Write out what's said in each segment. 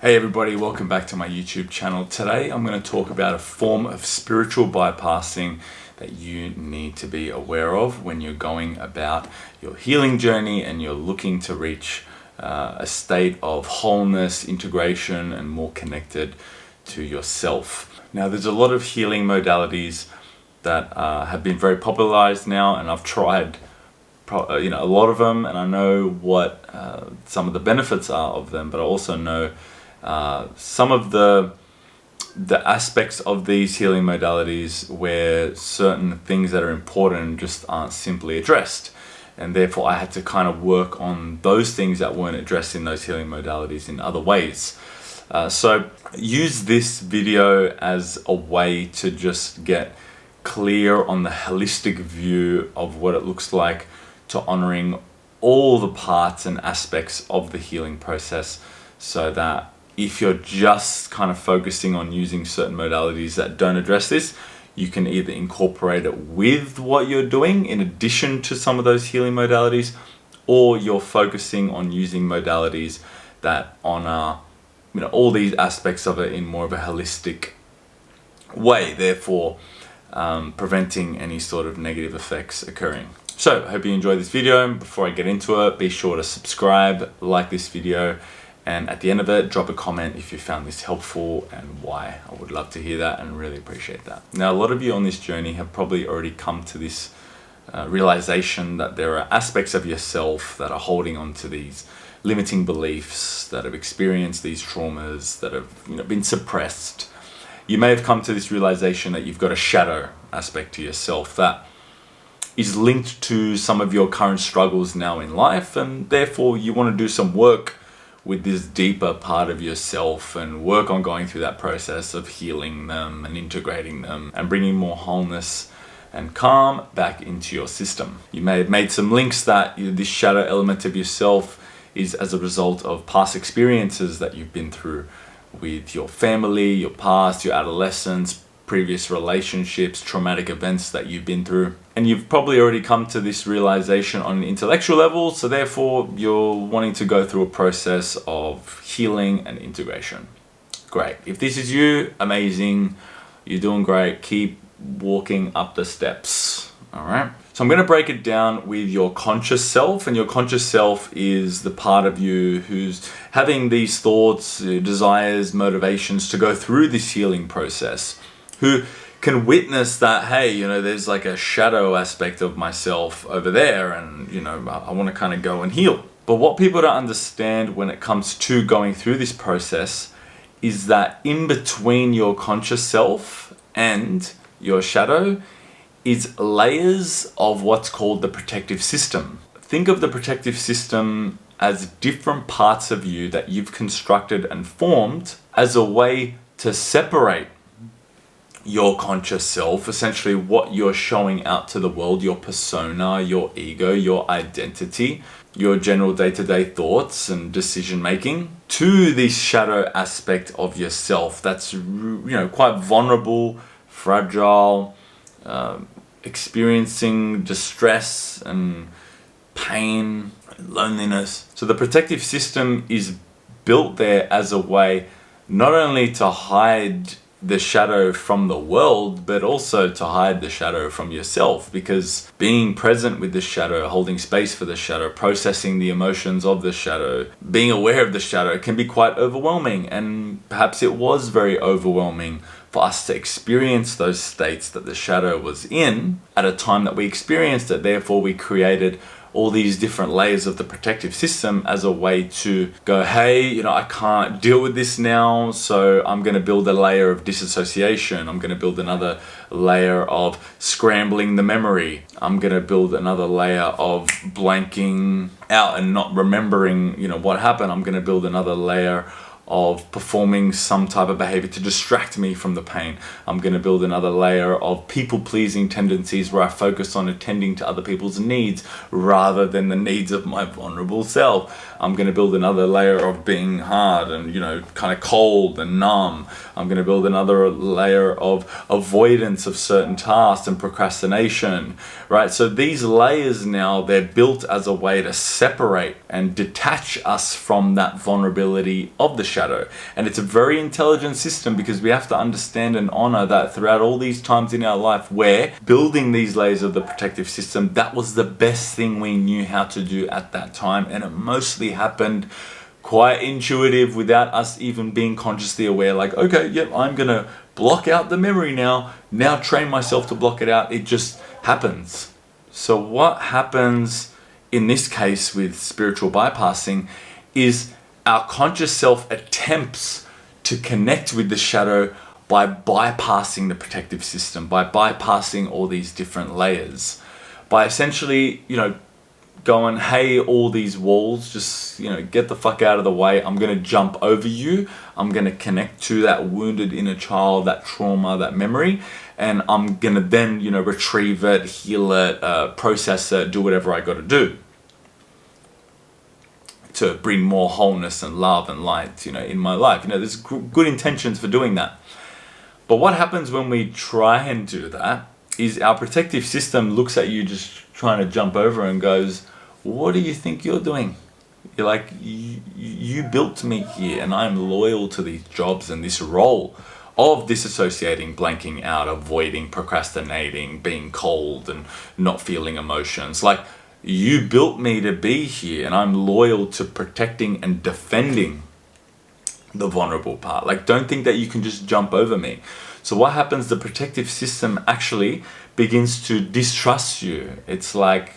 Hey everybody, welcome back to my YouTube channel. Today I'm going to talk about a form of spiritual bypassing that you need to be aware of when you're going about your healing journey and you're looking to reach a state of wholeness, integration, and more connected to yourself. Now there's a lot of healing modalities that have been very popularized now, and I've tried a lot of them, and I know what some of the benefits are of them, but I also know some of the aspects of these healing modalities where certain things that are important just aren't simply addressed, and therefore I had to kind of work on those things that weren't addressed in those healing modalities in other ways. So use this video as a way to just get clear on the holistic view of what it looks like to honoring all the parts and aspects of the healing process, so that if you're just kind of focusing on using certain modalities that don't address this, you can either incorporate it with what you're doing in addition to some of those healing modalities, or you're focusing on using modalities that honor all these aspects of it in more of a holistic way, therefore preventing any sort of negative effects occurring. So I hope you enjoyed this video. Before I get into it, be sure to subscribe, like this video, and at the end of it, drop a comment if you found this helpful and why. I would love to hear that and really appreciate that. Now, a lot of you on this journey have probably already come to this realization that there are aspects of yourself that are holding on to these limiting beliefs, that have experienced these traumas, that have been suppressed. You may have come to this realization that you've got a shadow aspect to yourself that is linked to some of your current struggles now in life, and therefore you want to do some work with this deeper part of yourself and work on going through that process of healing them and integrating them and bringing more wholeness and calm back into your system. You may have made some links that this shadow element of yourself is as a result of past experiences that you've been through with your family, your past, your adolescence, previous relationships, traumatic events that you've been through. And you've probably already come to this realization on an intellectual level, so therefore you're wanting to go through a process of healing and integration. Great. If this is you, amazing. You're doing great. Keep walking up the steps. All right. So I'm going to break it down with your conscious self, and your conscious self is the part of you who's having these thoughts, desires, motivations to go through this healing process, who can witness that, hey, there's like a shadow aspect of myself over there, and, I want to kind of go and heal. But what people don't understand when it comes to going through this process is that in between your conscious self and your shadow is layers of what's called the protective system. Think of the protective system as different parts of you that you've constructed and formed as a way to separate your conscious self, essentially what you're showing out to the world, your persona, your ego, your identity, your general day-to-day thoughts and decision making, to this shadow aspect of yourself that's quite vulnerable, fragile, experiencing distress and pain, loneliness. So the protective system is built there as a way not only to hide the shadow from the world, but also to hide the shadow from yourself, because being present with the shadow, holding space for the shadow, processing the emotions of the shadow, being aware of the shadow can be quite overwhelming. And perhaps it was very overwhelming for us to experience those states that the shadow was in at a time that we experienced it. Therefore, we created all these different layers of the protective system as a way to go, hey, I can't deal with this now, so I'm going to build a layer of disassociation. I'm going to build another layer of scrambling the memory. I'm going to build another layer of blanking out and not remembering, what happened. I'm going to build another layer of performing some type of behavior to distract me from the pain. I'm going to build another layer of people-pleasing tendencies where I focus on attending to other people's needs rather than the needs of my vulnerable self. I'm going to build another layer of being hard and, kind of cold and numb. I'm going to build another layer of avoidance of certain tasks and procrastination, right? So these layers now, they're built as a way to separate and detach us from that vulnerability of the shadow shadow. And it's a very intelligent system, because we have to understand and honor that throughout all these times in our life where building these layers of the protective system, that was the best thing we knew how to do at that time. And it mostly happened quite intuitive, without us even being consciously aware, like, okay, yep, I'm gonna block out the memory now train myself to block it out. It just happens. So what happens in this case with spiritual bypassing is our conscious self attempts to connect with the shadow by bypassing the protective system, by bypassing all these different layers, by essentially, going, hey, all these walls, just, get the fuck out of the way. I'm going to jump over you. I'm going to connect to that wounded inner child, that trauma, that memory. And I'm going to then, retrieve it, heal it, process it, do whatever I got to do to bring more wholeness and love and light, in my life. There's good intentions for doing that. But what happens when we try and do that is our protective system looks at you just trying to jump over and goes, what do you think you're doing? You're like, you built me here, and I'm loyal to these jobs and this role of disassociating, blanking out, avoiding, procrastinating, being cold and not feeling emotions. Like, you built me to be here, and I'm loyal to protecting and defending the vulnerable part. Like, don't think that you can just jump over me. So what happens, the protective system actually begins to distrust you. It's like,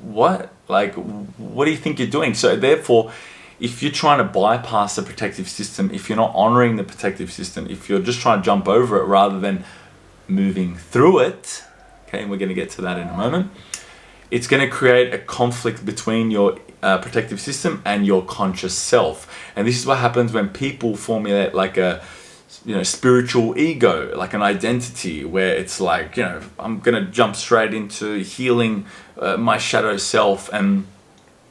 what? Like, what do you think you're doing? So therefore, if you're trying to bypass the protective system, if you're not honoring the protective system, if you're just trying to jump over it rather than moving through it, okay, and we're going to get to that in a moment, it's going to create a conflict between your protective system and your conscious self. And this is what happens when people formulate like a spiritual ego, like an identity, where it's like, I'm going to jump straight into healing my shadow self, and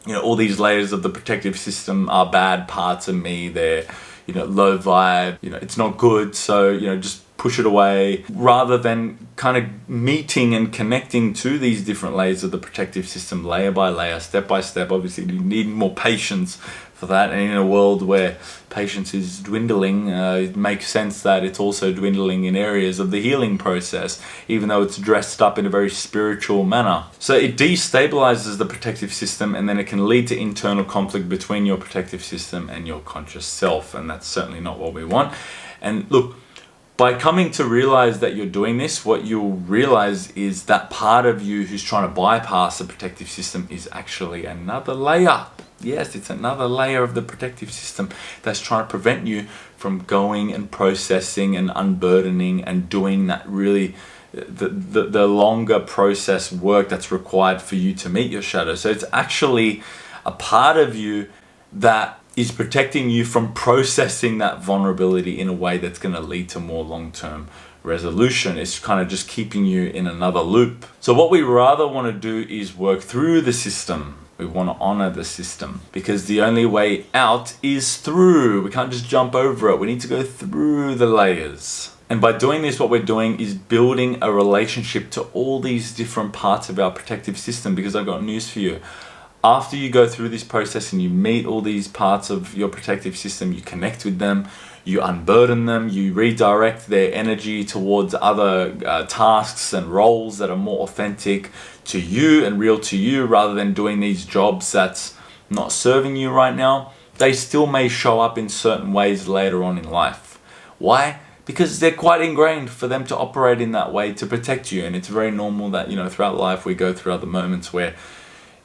all these layers of the protective system are bad parts of me. They're low vibe, it's not good, so just push it away, rather than kind of meeting and connecting to these different layers of the protective system, layer by layer, step by step. Obviously you need more patience for that, and in a world where patience is dwindling, it makes sense that it's also dwindling in areas of the healing process, even though it's dressed up in a very spiritual manner. So it destabilizes the protective system, and then it can lead to internal conflict between your protective system and your conscious self, and that's certainly not what we want. And look, by coming to realize that you're doing this, what you'll realize is that part of you who's trying to bypass the protective system is actually another layer. Yes, it's another layer of the protective system that's trying to prevent you from going and processing and unburdening and doing that really the longer process work that's required for you to meet your shadow. So it's actually a part of you that is protecting you from processing that vulnerability in a way that's going to lead to more long-term resolution. It's kind of just keeping you in another loop. So what we rather want to do is work through the system. We want to honor the system, because the only way out is through. We can't just jump over it. We need to go through the layers. And by doing this, what we're doing is building a relationship to all these different parts of our protective system, because I've got news for you. After you go through this process and you meet all these parts of your protective system, you connect with them, you unburden them, you redirect their energy towards other tasks and roles that are more authentic to you and real to you, rather than doing these jobs that's not serving you right now. They still may show up in certain ways later on in life. Why? Because they're quite ingrained for them to operate in that way to protect you. And it's very normal that, throughout life we go through other moments where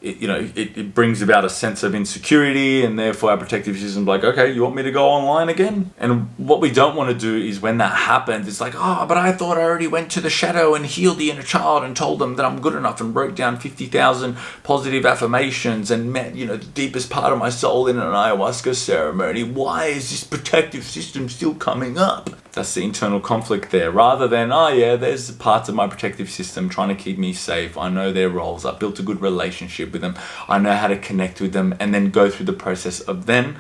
it brings about a sense of insecurity, and therefore our protective system is like, okay, you want me to go online again? And what we don't want to do is, when that happens, it's like, oh, but I thought I already went to the shadow and healed the inner child and told them that I'm good enough and broke down 50,000 positive affirmations and met, the deepest part of my soul in an ayahuasca ceremony. Why is this protective system still coming up? That's the internal conflict there, rather than, oh yeah, there's parts of my protective system trying to keep me safe. I know their roles. I've built a good relationship with them. I know how to connect with them, and then go through the process of then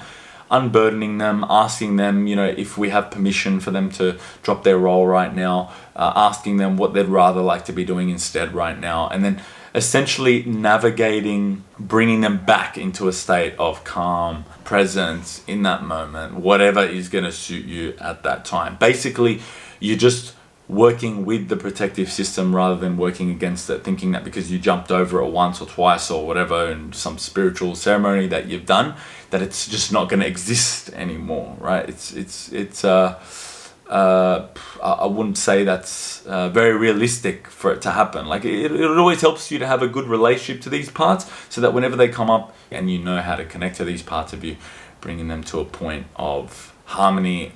unburdening them, asking them, if we have permission for them to drop their role right now, asking them what they'd rather like to be doing instead right now, and then essentially navigating, bringing them back into a state of calm, presence in that moment, whatever is going to suit you at that time. Basically, you're just working with the protective system rather than working against it, thinking that because you jumped over it once or twice or whatever in some spiritual ceremony that you've done, that it's just not going to exist anymore, right? I wouldn't say that's very realistic for it to happen. Like it always helps you to have a good relationship to these parts, so that whenever they come up and you know how to connect to these parts of you, bringing them to a point of harmony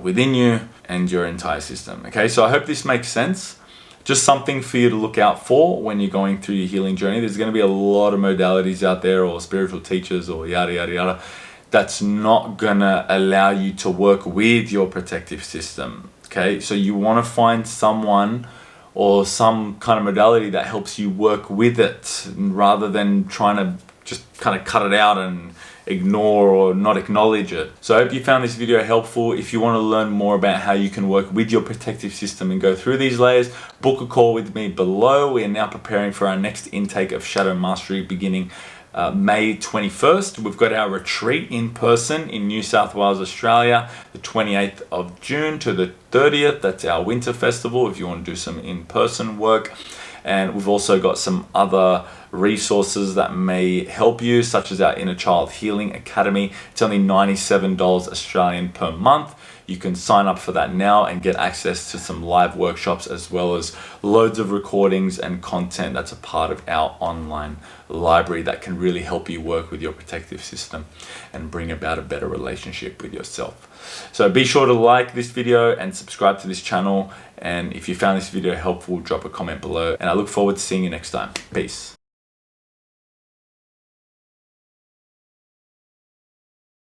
within you and your entire system. Okay, so I hope this makes sense. Just something for you to look out for when you're going through your healing journey. There's going to be a lot of modalities out there, or spiritual teachers, or yada yada yada, that's not gonna allow you to work with your protective system. Okay, so you want to find someone or some kind of modality that helps you work with it, rather than trying to just kind of cut it out and ignore or not acknowledge it. So I hope you found this video helpful. If you want to learn more about how you can work with your protective system and go through these layers, book a call with me below. We are now preparing for our next intake of Shadow Mastery beginning May 21st. We've got our retreat in person in New South Wales, Australia, the 28th of June to the 30th. That's our winter festival if you want to do some in-person work. And we've also got some other resources that may help you, such as our Inner Child Healing Academy. It's only $97 Australian per month. You can sign up for that now and get access to some live workshops, as well as loads of recordings and content that's a part of our online library that can really help you work with your protective system and bring about a better relationship with yourself. So be sure to like this video and subscribe to this channel. And if you found this video helpful, drop a comment below. And I look forward to seeing you next time. Peace.